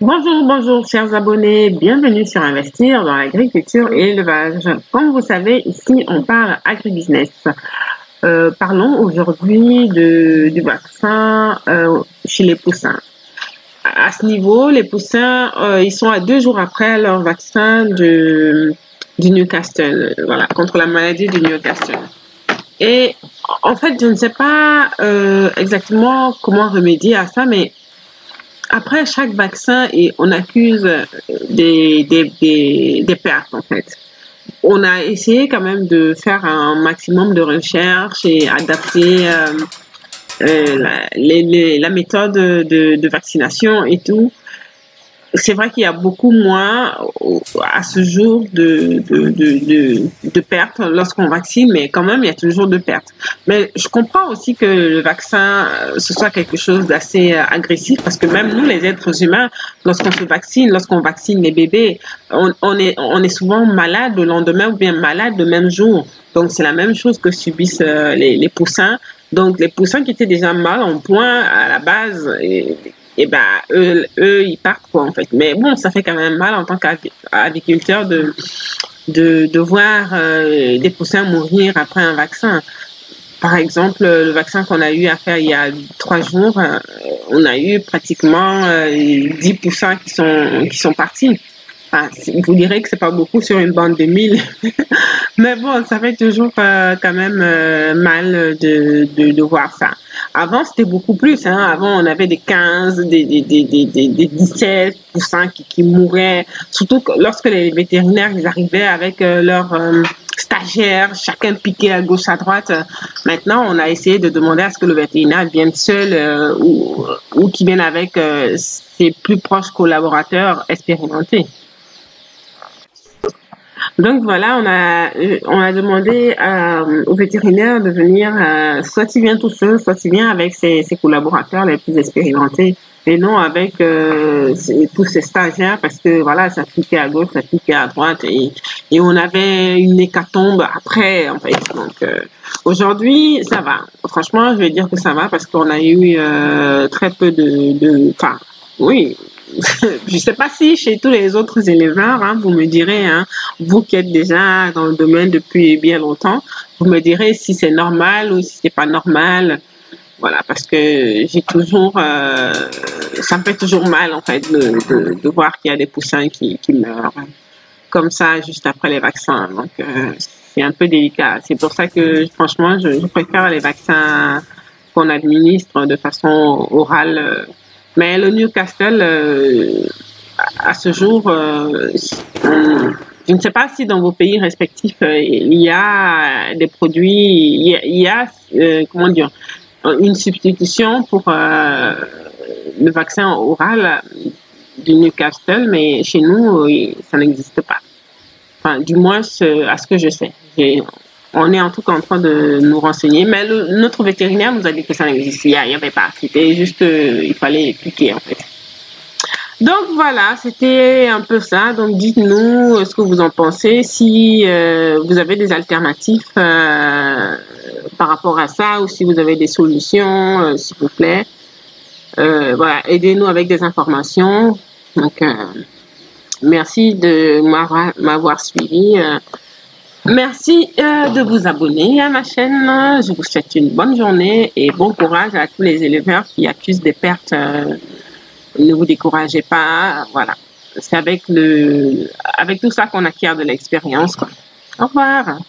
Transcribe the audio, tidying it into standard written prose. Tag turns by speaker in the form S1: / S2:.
S1: Bonjour, bonjour, chers abonnés. Bienvenue sur Investir dans l'agriculture et l'élevage. Comme vous savez, ici, on parle agribusiness. Parlons aujourd'hui du vaccin chez les poussins. À ce niveau, les poussins, ils sont à 2 jours après leur vaccin du Newcastle, voilà, contre la maladie du Newcastle. Et en fait, je ne sais pas exactement comment remédier à ça, mais après chaque vaccin, et on accuse des pertes, en fait. On a essayé quand même de faire un maximum de recherches et adapter la méthode de vaccination et tout. C'est vrai qu'il y a beaucoup moins à ce jour de pertes lorsqu'on vaccine, mais quand même, il y a toujours de pertes. Mais je comprends aussi que le vaccin, ce soit quelque chose d'assez agressif, parce que même nous, les êtres humains, lorsqu'on vaccine les bébés, on est souvent malade le lendemain ou bien malade le même jour. Donc, c'est la même chose que subissent les poussins. Donc, les poussins qui étaient déjà mal en point à la base, et ben eux, ils partent quoi en fait. Mais bon, ça fait quand même mal en tant qu'agriculteur de voir des poussins mourir après un vaccin. Par exemple, le vaccin qu'on a eu à faire il y a 3 jours, on a eu pratiquement 10 poussins qui sont partis. Enfin, vous direz que c'est pas beaucoup sur une bande de 1000, mais bon, ça fait toujours quand même mal de voir ça. Avant, c'était beaucoup plus. Hein. Avant, on avait des 15, des 17 poussins qui mouraient. Surtout lorsque les vétérinaires ils arrivaient avec leurs stagiaires, chacun piqué à gauche, à droite. Maintenant, on a essayé de demander à ce que le vétérinaire vienne seul ou qu'il vienne avec ses plus proches collaborateurs expérimentés. Donc voilà, on a demandé au vétérinaire de venir, soit il vient tout seul, soit il vient avec ses collaborateurs les plus expérimentés, et non avec tous ses stagiaires, parce que voilà, ça piquait à gauche, ça piquait à droite, et on avait une hécatombe après, en fait. Donc aujourd'hui, ça va. Franchement, je vais dire que ça va, parce qu'on a eu très peu enfin, oui, je sais pas si chez tous les autres éleveurs, hein, vous me direz, hein, vous qui êtes déjà dans le domaine depuis bien longtemps, vous me direz si c'est normal ou si c'est pas normal. Voilà, parce que j'ai toujours, ça me fait toujours mal en fait de voir qu'il y a des poussins qui meurent comme ça juste après les vaccins. Donc c'est un peu délicat. C'est pour ça que franchement, je préfère les vaccins qu'on administre de façon orale. Mais le Newcastle, à ce jour, je ne sais pas si dans vos pays respectifs, il y a des produits, il y a comment dire, une substitution pour le vaccin oral du Newcastle, mais chez nous, ça n'existe pas. Enfin, du moins, à ce que je sais. On est en tout cas en train de nous renseigner, mais notre vétérinaire nous a dit que ça n'existait, il n'y avait pas. C'était juste, il fallait piquer en fait. Donc voilà, c'était un peu ça. Donc dites-nous ce que vous en pensez, si vous avez des alternatives par rapport à ça, ou si vous avez des solutions, s'il vous plaît. Voilà, aidez-nous avec des informations. Donc merci de m'avoir suivi. Merci de vous abonner à ma chaîne. Je vous souhaite une bonne journée et bon courage à tous les éleveurs qui accusent des pertes. Ne vous découragez pas. Voilà. C'est avec tout ça qu'on acquiert de l'expérience, quoi. Au revoir.